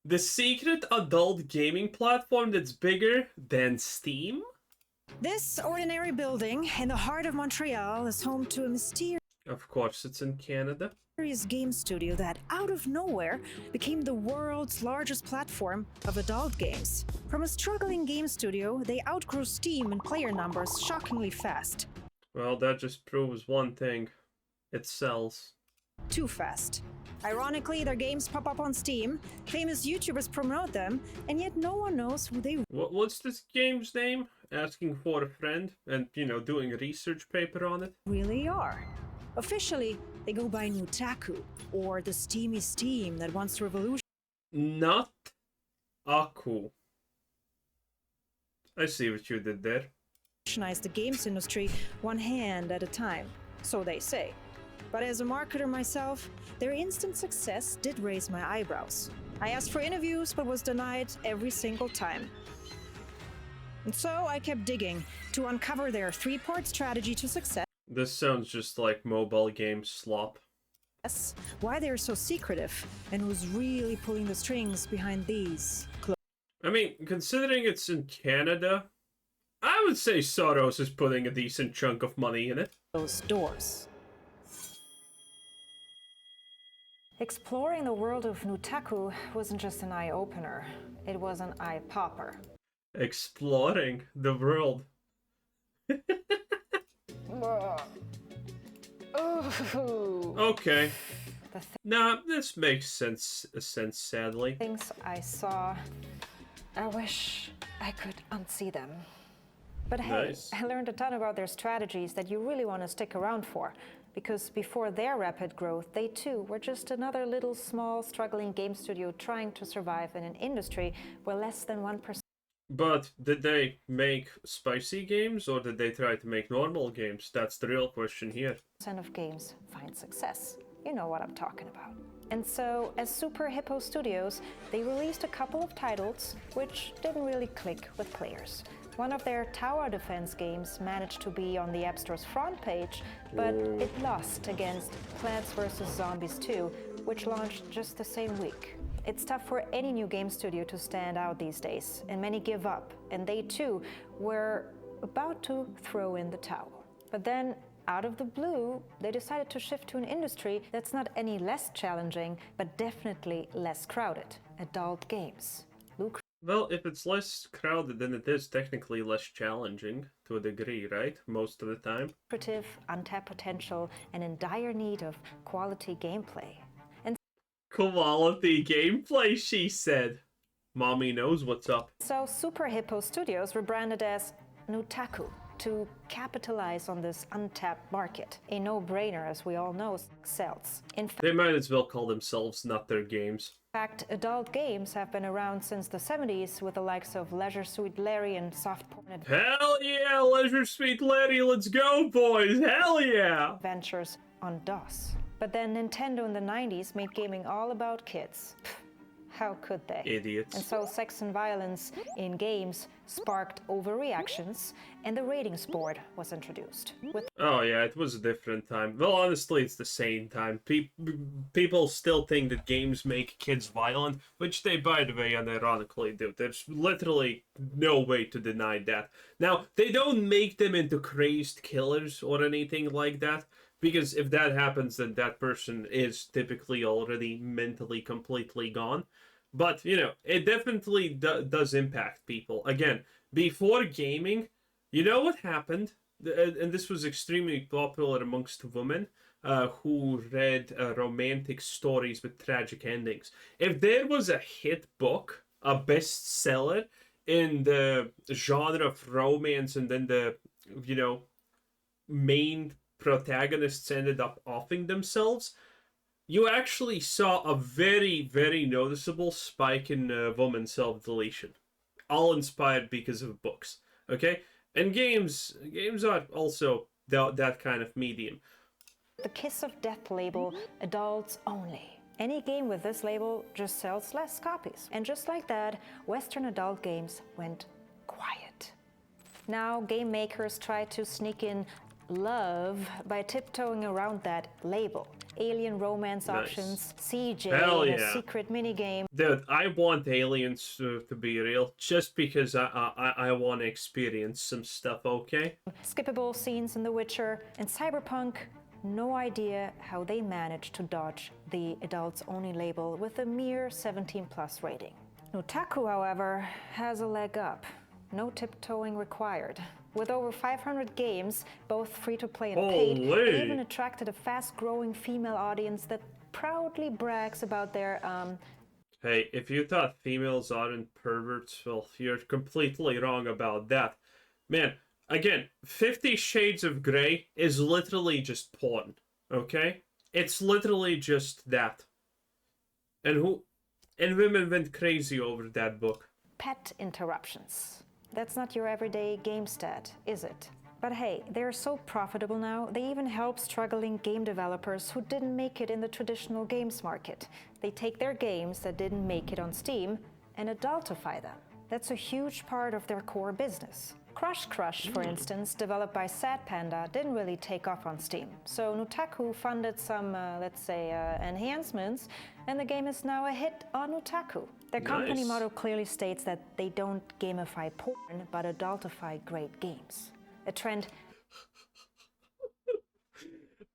The secret adult gaming platform that's bigger than Steam? This ordinary building in the heart of Montreal is home to a mysterious Of course, it's in Canada. game studio that, out of nowhere, became the world's largest platform of adult games. From a struggling game studio, they outgrew Steam in player numbers shockingly fast. Well, that just proves one thing. It sells. Too fast. Ironically, their games pop up on Steam, famous YouTubers promote them, and yet no one knows who they What's this game's name? Asking for a friend and, doing a research paper on it? really are. Officially, they go by Nutaku, or the steamy Steam that once revolutionized Not Aku. I see what you did there. the games industry one hand at a time, so they say. But as a marketer myself, their instant success did raise my eyebrows. I asked for interviews, but was denied every single time. And so I kept digging to uncover their three-part strategy to success, This sounds just like mobile game slop. why they're so secretive, and who's really pulling the strings behind these I mean, considering it's in Canada, I would say Soros is putting a decent chunk of money in it. closed doors. Exploring the world of Nutaku wasn't just an eye-opener, it was an eye-popper. Exploring the world. Okay. Nah, this makes sense, sadly. Things I saw, I wish I could unsee them. But hey, Nice. I learned a ton about their strategies that you really want to stick around for. Because before their rapid growth, they too were just another little small struggling game studio trying to survive in an industry where less than 1%. But did they make spicy games or did they try to make normal games? That's the real question here. Of games find success. You know what I'm talking about. And so, as Super Hippo Studios, they released a couple of titles which didn't really click with players. One of their tower defense games managed to be on the App Store's front page, but it lost against Plants vs. Zombies 2, which launched just the same week. It's tough for any new game studio to stand out these days, and many give up, and they too were about to throw in the towel. But then, out of the blue, they decided to shift to an industry that's not any less challenging, but definitely less crowded: adult games. Well, if it's less crowded, then it is technically less challenging, to a degree, right? Most of the time. Lucrative, untapped potential, and in dire need of quality gameplay. And Quality gameplay, she said. Mommy knows what's up. so Super Hippo Studios rebranded as Nutaku to capitalize on this untapped market. A no-brainer, as we all know, sells. In They might as well call themselves not their games. fact, adult games have been around since the 70s with the likes of Leisure Suit Larry and soft porn Hell yeah, Leisure Suite Larry, let's go, boys! Hell yeah! adventures on DOS. But then Nintendo in the 90s made gaming all about kids. Pfft, how could they? Idiots. And so sex and violence in games sparked overreactions, and the ratings board was introduced. With Oh yeah, it was a different time. Well, honestly, it's the same time. People still think that games make kids violent, which they, by the way, unironically do. There's literally no way to deny that. Now, they don't make them into crazed killers or anything like that, because if that happens, then that person is typically already mentally completely gone. But, it definitely does impact people. Again, before gaming, you know what happened? And this was extremely popular amongst women who read romantic stories with tragic endings. If there was a hit book, a bestseller in the genre of romance, and then the, main protagonists ended up offing themselves, you actually saw a very, very noticeable spike in woman self-deletion. All inspired because of books, okay? And games are also that kind of medium. the Kiss of Death label, adults only. Any game with this label just sells less copies. And just like that, Western adult games went quiet. Now game makers try to sneak in love by tiptoeing around that label. alien romance Nice. options, CJ, Hell and yeah. a secret minigame. Dude, I want aliens to be real, just because I want to experience some stuff, okay? Skippable scenes in The Witcher, and Cyberpunk, no idea how they managed to dodge the adults-only label with a mere 17+ rating. Nutaku, however, has a leg up. No tiptoeing required. With over 500 games, both free-to-play and paid, they even attracted a fast-growing female audience that proudly brags about their, Hey, if you thought females aren't perverts, well, you're completely wrong about that. Man, again, 50 Shades of Grey is literally just porn, okay? It's literally just that. And women went crazy over that book. pet interruptions. That's not your everyday game stat, is it? But hey, they're so profitable now, they even help struggling game developers who didn't make it in the traditional games market. They take their games that didn't make it on Steam and adultify them. That's a huge part of their core business. Crush Crush, for instance, developed by Sad Panda, didn't really take off on Steam. So Nutaku funded some, let's say, enhancements, and the game is now a hit on Nutaku. Their company Nice. motto clearly states that they don't gamify porn, but adultify great games. A trend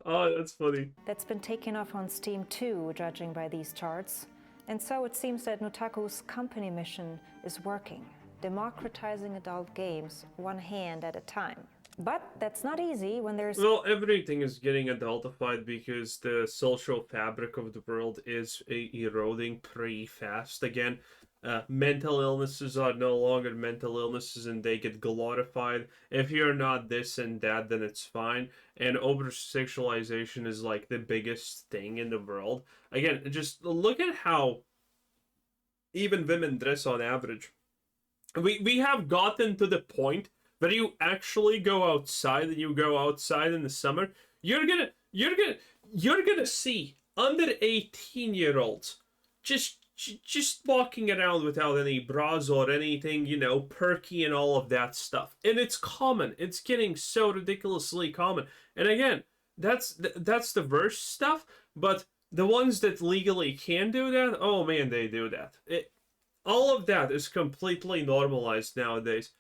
Oh, that's funny. that's been taken off on Steam too, judging by these charts. And so it seems that Nutaku's company mission is working, democratizing adult games one hand at a time. But that's not easy when there's Well, everything is getting adultified because the social fabric of the world is eroding pretty fast again. Mental illnesses are no longer mental illnesses and they get glorified. If you're not this and that, then it's fine. And over-sexualization is like the biggest thing in the world. Again, just look at how even women dress on average. We have gotten to the point where you actually go outside and you go outside in the summer, you're gonna see under 18-year-olds just walking around without any bras or anything, you know, perky and all of that stuff. And it's common. It's getting so ridiculously common. And again, that's the worst stuff, but the ones that legally can do that, oh man, they do that. All of that is completely normalized nowadays.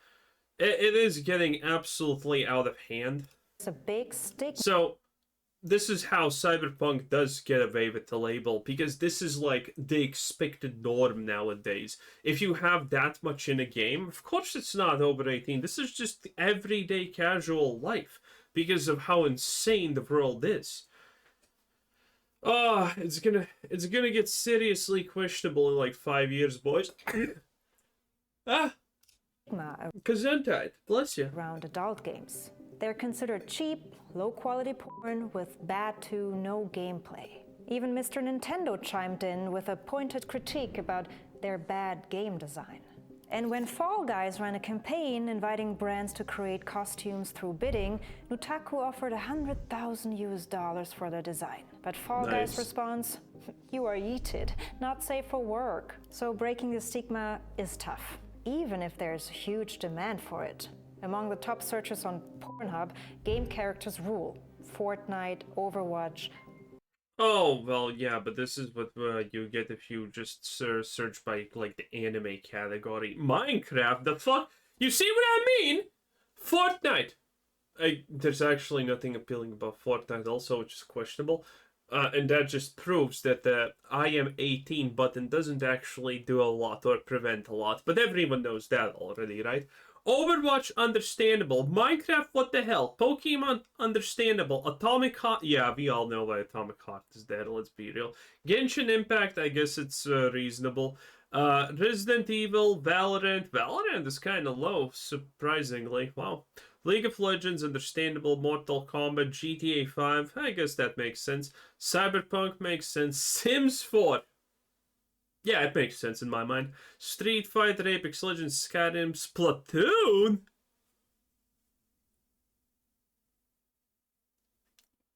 It is getting absolutely out of hand. a big stigma. So, this is how Cyberpunk does get away with the label, because this is like the expected norm nowadays. If you have that much in a game, of course it's not over 18. This is just everyday casual life, because of how insane the world is. It's gonna get seriously questionable in like 5 years, boys. Gesundheit, bless you. Around adult games. They're considered cheap, low-quality porn with bad to no gameplay. Even Mr. Nintendo chimed in with a pointed critique about their bad game design. And when Fall Guys ran a campaign inviting brands to create costumes through bidding, Nutaku offered $100,000 for the design. But Fall Guys Nice. responds, "You are yeeted, not safe for work." So breaking the stigma is tough, even if there's huge demand for it. Among the top searches on Pornhub, game characters rule. Fortnite, Overwatch. Oh, well, yeah, but this is what you get if you just search by, like, the anime category. Minecraft, the fuck? You see what I mean? Fortnite! There's actually nothing appealing about Fortnite also, which is questionable. And that just proves that the I am 18 button doesn't actually do a lot or prevent a lot. But everyone knows that already, right? Overwatch, understandable. Minecraft, what the hell? Pokemon, understandable. Atomic Heart, yeah, we all know why Atomic Heart is dead, let's be real. Genshin Impact, I guess it's reasonable. Resident Evil, Valorant. Valorant is kind of low, surprisingly. Wow. League of Legends, understandable. Mortal Kombat, GTA 5, I guess that makes sense. Cyberpunk makes sense. Sims 4. Yeah, it makes sense in my mind. Street Fighter, Apex Legends, Skyrim, Splatoon.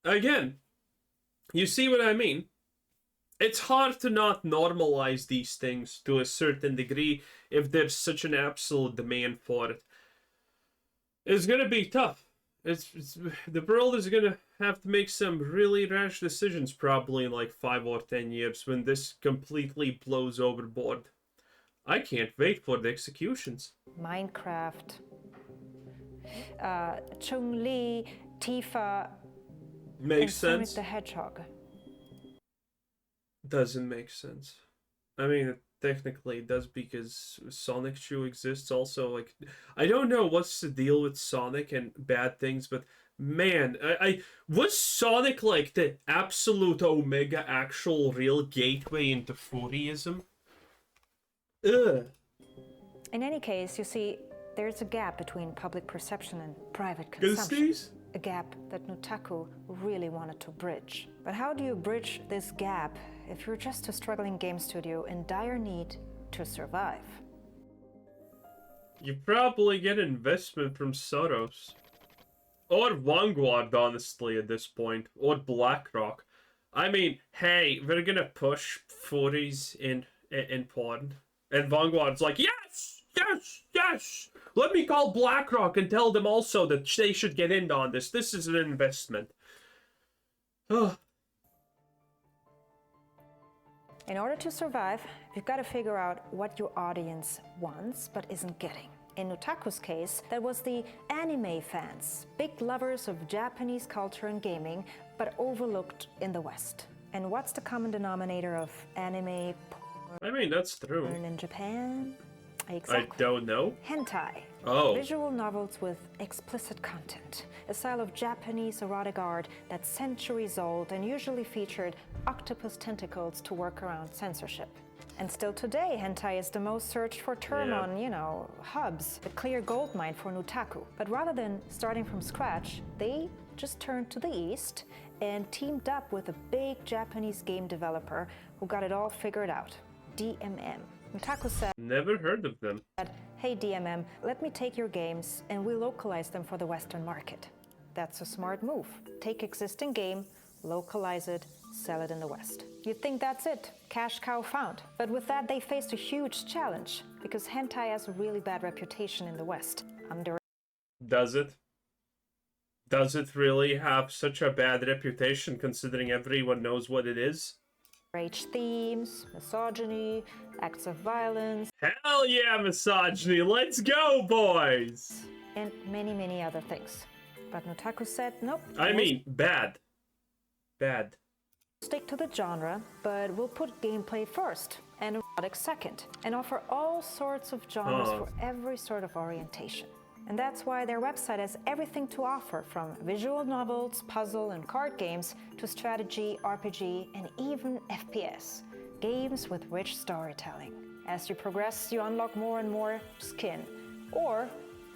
Again, you see what I mean? It's hard to not normalize these things to a certain degree if there's such an absolute demand for it. It's gonna be tough. it's the world is gonna have to make some really rash decisions probably in like 5 or 10 years when this completely blows overboard. I can't wait for the executions. Minecraft, Chun-Li, Tifa, Makes and Sonic sense. the Hedgehog. Doesn't make sense. I mean, it technically does because Sonic Shoe exists also. Like, I don't know what's the deal with Sonic and bad things, but man, I was Sonic like the absolute omega, actual real gateway into furryism? Ugh. In any case, you see, there's a gap between public perception and private consumption. Ghosties? A gap that Nutaku really wanted to bridge. But how do you bridge this gap if you're just a struggling game studio in dire need to survive? You probably get investment from Soros. Or Vanguard, honestly, at this point. Or BlackRock. I mean, hey, we're gonna push 40s in porn. And Vanguard's like, yes! Yes! Yes! Let me call BlackRock and tell them also that they should get in on this. This is an investment. Ugh. In order to survive, you've got to figure out what your audience wants but isn't getting. In Nutaku's case, that was the anime fans, big lovers of Japanese culture and gaming, but overlooked in the West. And what's the common denominator of anime I mean, that's true. porn in Japan? Exactly. I don't know. Hentai. Oh. Visual novels with explicit content. A style of Japanese erotic art that's centuries old and usually featured octopus tentacles to work around censorship. And still today, hentai is the most searched for term on, hubs. A clear goldmine for Nutaku. But rather than starting from scratch, they just turned to the east and teamed up with a big Japanese game developer who got it all figured out. DMM. Nutaku said, Never heard of them. hey DMM, let me take your games and we localize them for the Western market. That's a smart move. Take existing game, localize it, sell it in the West. You'd think that's it, cash cow found. But with that they faced a huge challenge, because hentai has a really bad reputation in the West. Does it? Does it really have such a bad reputation considering everyone knows what it is? Rage themes, misogyny, acts of violence, Hell yeah, misogyny! Let's go, boys! and many, many other things. But Nutaku said, nope. I mean, bad. Bad. Stick to the genre, but we'll put gameplay first and erotic second, and offer all sorts of genres for every sort of orientation. And that's why their website has everything to offer, from visual novels, puzzle and card games, to strategy, RPG, and even FPS. Games with rich storytelling. As you progress, you unlock more and more skin. Or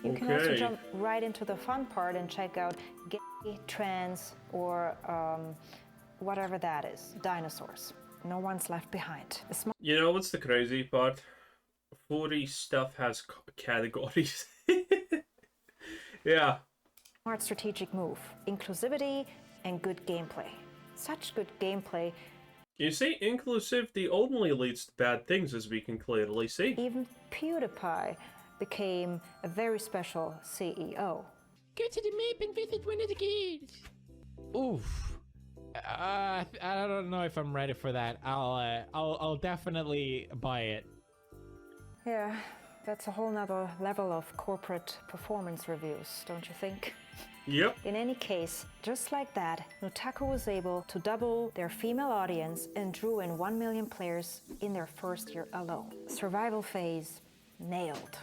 you can also jump right into the fun part and check out gay, trans, or whatever that is, dinosaurs. No one's left behind. You know what's the crazy part? 40 stuff has categories. Yeah. Smart strategic move, inclusivity, and good gameplay. Such good gameplay. You see, inclusivity only leads to bad things, as we can clearly see. Even P0rn became a very special CEO. Go to the map and visit one of the games. Oof. I don't know if I'm ready for that. I'll definitely buy it. Yeah, that's a whole nother level of corporate performance reviews, don't you think? Yep. In any case, just like that, Nutaku was able to double their female audience and drew in 1 million players in their first year alone. Survival phase nailed.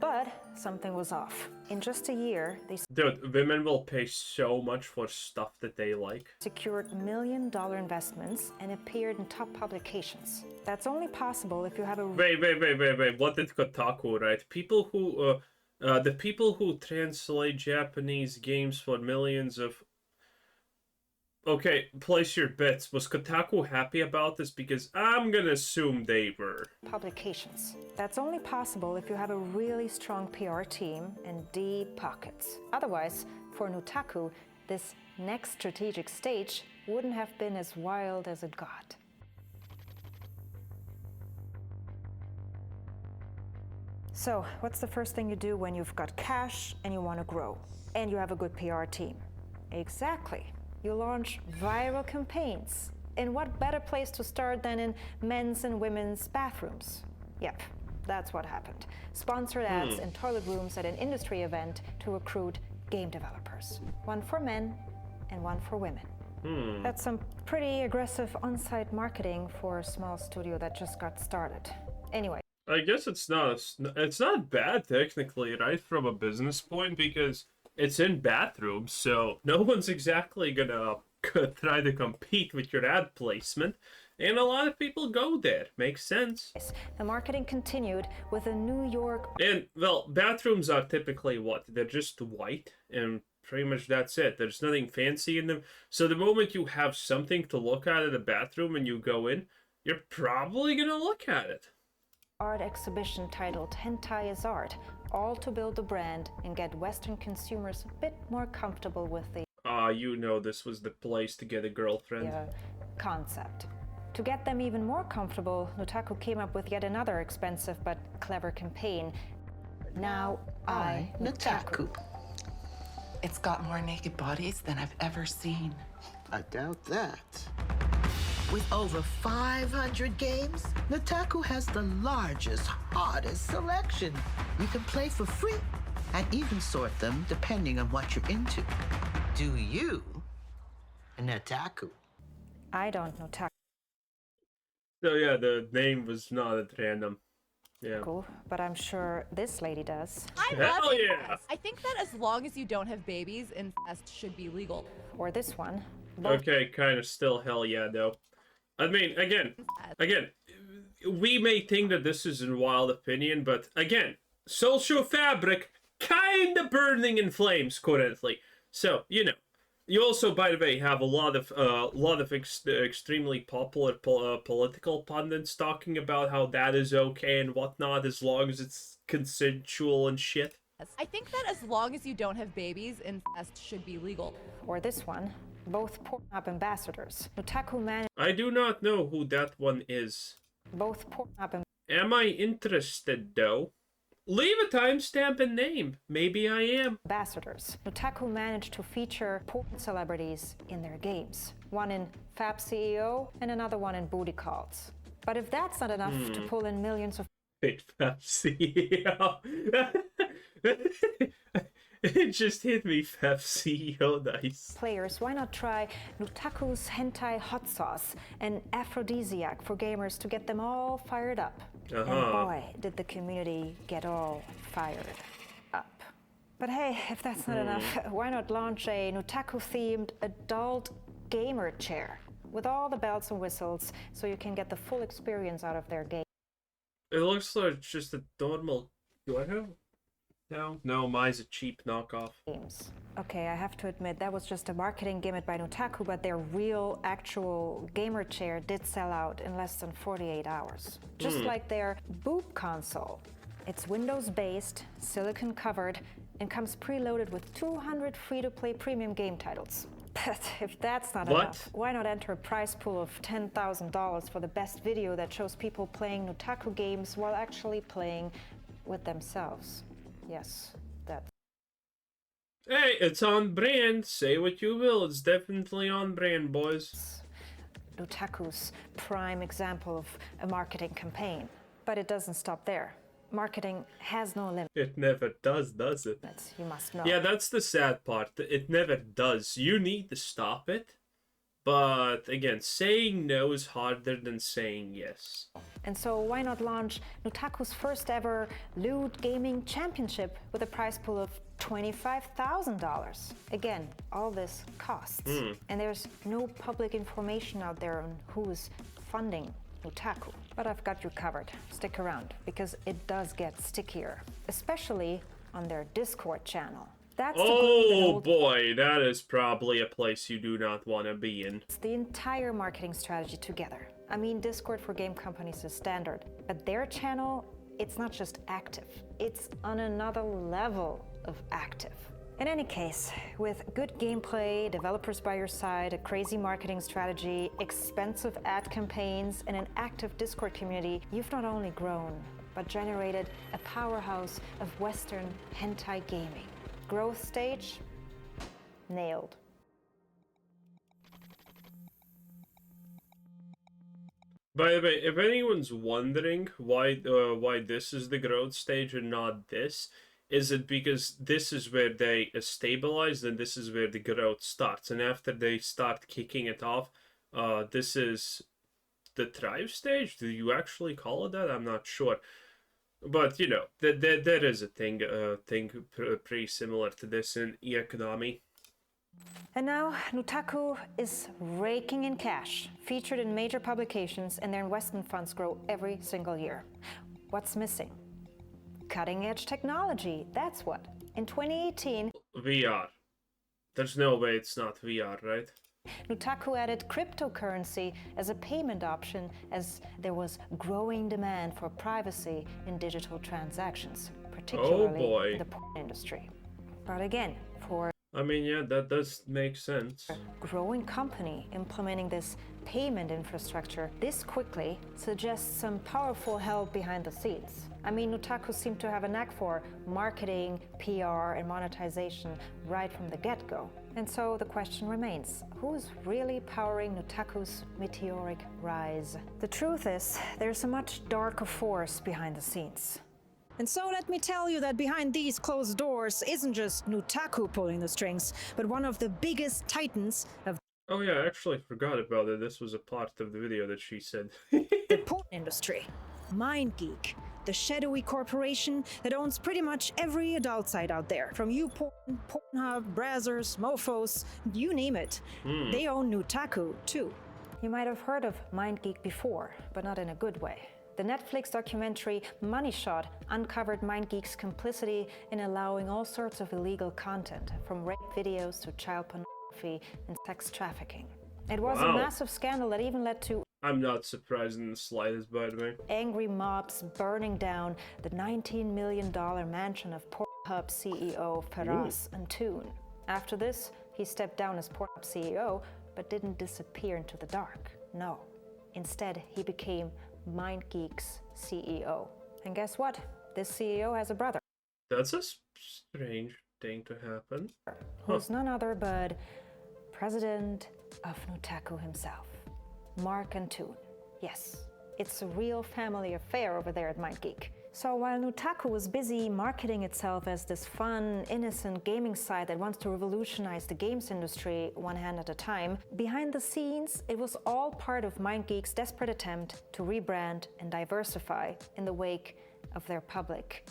But something was off. In just a year, they Dude, women will pay so much for stuff that they like. secured $1 million investments and appeared in top publications. That's only possible if you have a Wait. What did Kotaku write? People who, the people who translate Japanese games for millions of... Okay, place your bets. Was Kotaku happy about this? Because I'm gonna assume they were. publications. That's only possible if you have a really strong PR team and deep pockets. Otherwise, for Nutaku, this next strategic stage wouldn't have been as wild as it got. So, what's the first thing you do when you've got cash and you want to grow? And you have a good PR team? Exactly. You launch viral campaigns. And what better place to start than in men's and women's bathrooms? Yep, that's what happened. Sponsored ads in toilet rooms at an industry event to recruit game developers. One for men and one for women. That's some pretty aggressive on-site marketing for a small studio that just got started. Anyway. I guess it's not bad technically, right, from a business point, because it's in bathrooms, so no one's exactly gonna try to compete with your ad placement, and a lot of people go there. Makes sense. The marketing continued with a New York... And, well, bathrooms are typically what? They're just white, and pretty much that's it. There's nothing fancy in them. So the moment you have something to look at in a bathroom and you go in, you're probably gonna look at it. Art exhibition titled Hentai is Art, all to build a brand and get Western consumers a bit more comfortable with the You know this was the place to get a girlfriend. concept. To get them even more comfortable, Nutaku came up with yet another expensive but clever campaign. Now I, Nutaku. It's got more naked bodies than I've ever seen. I doubt that. With over 500 games, Nutaku has the largest, hottest selection. You can play for free and even sort them depending on what you're into. Do you, Nutaku? I don't know Taku, So yeah, the name was not at random. Yeah. but I'm sure this lady does. I Hell love yeah. incest. I think that as long as you don't have babies, incest should be legal. Or this one. Okay, kind of still hell yeah, though. I mean, again, we may think that this is a wild opinion, but again, social fabric kind of burning in flames currently. So, you know, you also, by the way, have a lot of extremely popular political pundits talking about how that is okay and whatnot, as long as it's consensual and shit. I think that as long as you don't have babies, incest should be legal. Or this one. Both Pornhub ambassadors. Nutaku managed... I do not know who that one is. Both Pornhub Am I interested, though? Leave a timestamp and name. Maybe I am. ambassadors. Nutaku managed to feature porn celebrities in their games. One in Fab CEO and another one in Booty Calls. But if that's not enough to pull in millions of Wait, CEO. It just hit me, Fab CEO, nice. players, why not try Nutaku's Hentai Hot Sauce, an aphrodisiac for gamers to get them all fired up. And boy, did the community get all fired up. But hey, if that's not enough, why not launch a Nutaku-themed adult gamer chair with all the bells and whistles so you can get the full experience out of their game. It looks like just a normal... Do I have... No, mine's a cheap knockoff. Games. Okay, I have to admit that was just a marketing gimmick by Nutaku, but their real, actual gamer chair did sell out in less than 48 hours. Just like their Boop console. It's Windows-based, silicon-covered, and comes preloaded with 200 free-to-play premium game titles. But if that's not enough, why not enter a prize pool of $10,000 for the best video that shows people playing Nutaku games while actually playing with themselves? Yes, that. Hey, it's on brand. Say what you will. It's definitely on brand, boys. Nutaku's prime example of a marketing campaign. But it doesn't stop there. Marketing has no limits, It never does it? you must know. Yeah, that's the sad part. It never does. You need to stop it. But again, saying no is harder than saying yes. And so why not launch Nutaku's first ever lewd gaming championship with a prize pool of $25,000? Again, all this costs. And there's no public information out there on who's funding Nutaku. But I've got you covered. Stick around, because it does get stickier, especially on their Discord channel. That's the glue that Oh holds boy, that is probably a place you do not want to be in. the entire marketing strategy together. I mean, Discord for game companies is standard, but their channel, it's not just active, it's on another level of active. In any case, with good gameplay, developers by your side, a crazy marketing strategy, expensive ad campaigns, and an active Discord community, you've not only grown but generated a powerhouse of Western hentai gaming. Growth stage? Nailed. By the way, if anyone's wondering why this is the growth stage and not this, is it because this is where they stabilize and this is where the growth starts, and after they start kicking it off, this is the thrive stage? Do you actually call it that? I'm not sure. But, you know, there is a thing pretty similar to this in e-economy. And now, Nutaku is raking in cash, featured in major publications, and their investment funds grow every single year. What's missing? Cutting-edge technology, that's what. In 2018, VR. There's no way it's not VR, right? Nutaku added cryptocurrency as a payment option as there was growing demand for privacy in digital transactions, particularly in the porn industry. But again, for I mean, yeah, that does make sense. a growing company implementing this payment infrastructure this quickly suggests some powerful help behind the scenes. I mean, Nutaku seemed to have a knack for marketing, PR, and monetization right from the get-go. And so the question remains, who's really powering Nutaku's meteoric rise? The truth is, there's a much darker force behind the scenes. And so let me tell you that behind these closed doors isn't just Nutaku pulling the strings, but one of the biggest titans of Oh yeah, I actually forgot about it. This was a part of the video that she said. the porn industry, MindGeek, the shadowy corporation that owns pretty much every adult site out there. From YouPorn, Pornhub, Brazzers, Mofos, you name it. They own Nutaku, too. You might have heard of MindGeek before, but not in a good way. The Netflix documentary Money Shot uncovered MindGeek's complicity in allowing all sorts of illegal content, from rape videos to child pornography and sex trafficking. It was a Wow. massive scandal that even led to I'm not surprised in the slightest, by the way. angry mobs burning down the $19 million mansion of Pornhub CEO Faraz Antoon. After this, he stepped down as Pornhub CEO, but didn't disappear into the dark. No. Instead, he became MindGeek's CEO. And guess what? This CEO has a brother, That's a strange thing to happen. who's none other but president of Nutaku himself, Mark Antoon. Yes, it's a real family affair over there at MindGeek. So while Nutaku was busy marketing itself as this fun, innocent gaming site that wants to revolutionize the games industry one hand at a time, behind the scenes, it was all part of MindGeek's desperate attempt to rebrand and diversify in the wake of their public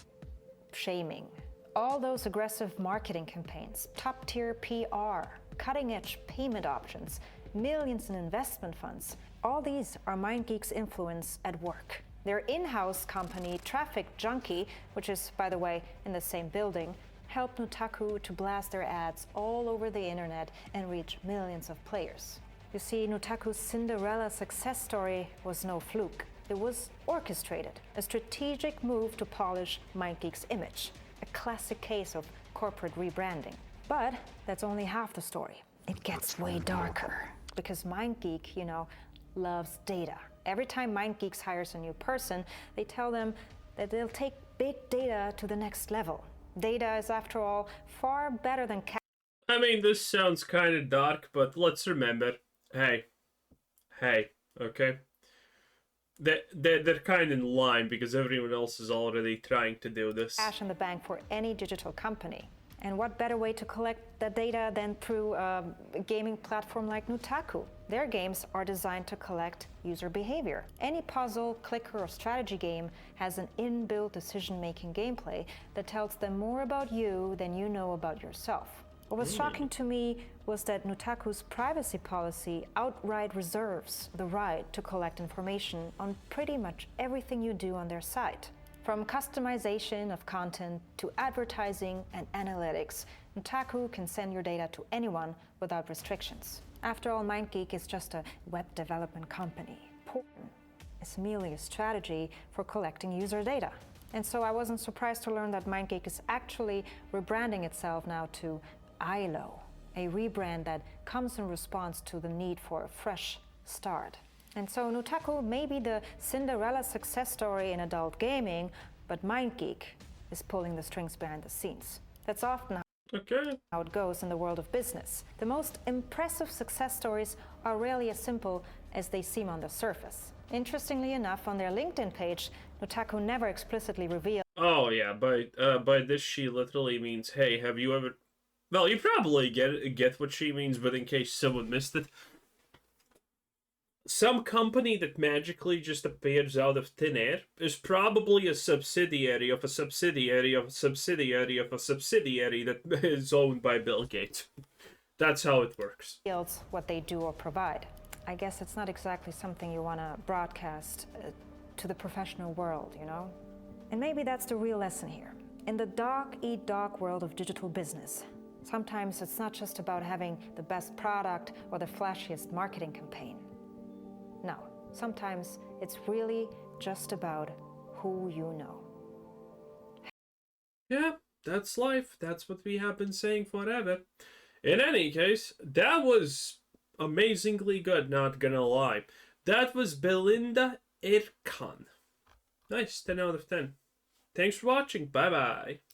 shaming. All those aggressive marketing campaigns, top-tier PR, cutting-edge payment options, millions in investment funds, all these are MindGeek's influence at work. Their in-house company, Traffic Junkie, which is, by the way, in the same building, helped Nutaku to blast their ads all over the internet and reach millions of players. You see, Nutaku's Cinderella success story was no fluke. It was orchestrated, a strategic move to polish MindGeek's image, a classic case of corporate rebranding. But that's only half the story. It gets way darker, because MindGeek, loves data. Every time MindGeeks hires a new person, they tell them that they'll take big data to the next level. Data is, after all, far better than I mean, this sounds kind of dark, but let's remember, hey, okay? They're kind of in line because everyone else is already trying to do this. cash in the bank for any digital company. And what better way to collect that data than through a gaming platform like Nutaku? Their games are designed to collect user behavior. Any puzzle, clicker, or strategy game has an inbuilt decision-making gameplay that tells them more about you than you know about yourself. What was shocking to me was that Nutaku's privacy policy outright reserves the right to collect information on pretty much everything you do on their site. From customization of content to advertising and analytics, Nutaku can send your data to anyone without restrictions. After all, MindGeek is just a web development company. P0rn is merely a strategy for collecting user data. And so I wasn't surprised to learn that MindGeek is actually rebranding itself now to ILO, a rebrand that comes in response to the need for a fresh start. And so Nutaku may be the Cinderella success story in adult gaming, but MindGeek is pulling the strings behind the scenes. That's often Okay. how it goes in the world of business. The most impressive success stories are rarely as simple as they seem on the surface. Interestingly enough, on their LinkedIn page, Nutaku never explicitly revealed Oh yeah, by this she literally means, hey, have you ever... Well, you probably get what she means, but in case someone missed it, some company that magically just appears out of thin air is probably a subsidiary of a subsidiary of a subsidiary of a subsidiary that is owned by Bill Gates. That's how it works. what they do or provide. I guess it's not exactly something you want to broadcast to the professional world, you know? And maybe that's the real lesson here. In the dog-eat-dog world of digital business, sometimes it's not just about having the best product or the flashiest marketing campaign. No, sometimes it's really just about who you know. Yeah, that's life. That's what we have been saying forever. In any case, that was amazingly good, not gonna lie. That was Belinda Erkan. Nice, 10 out of 10. Thanks for watching. Bye-bye.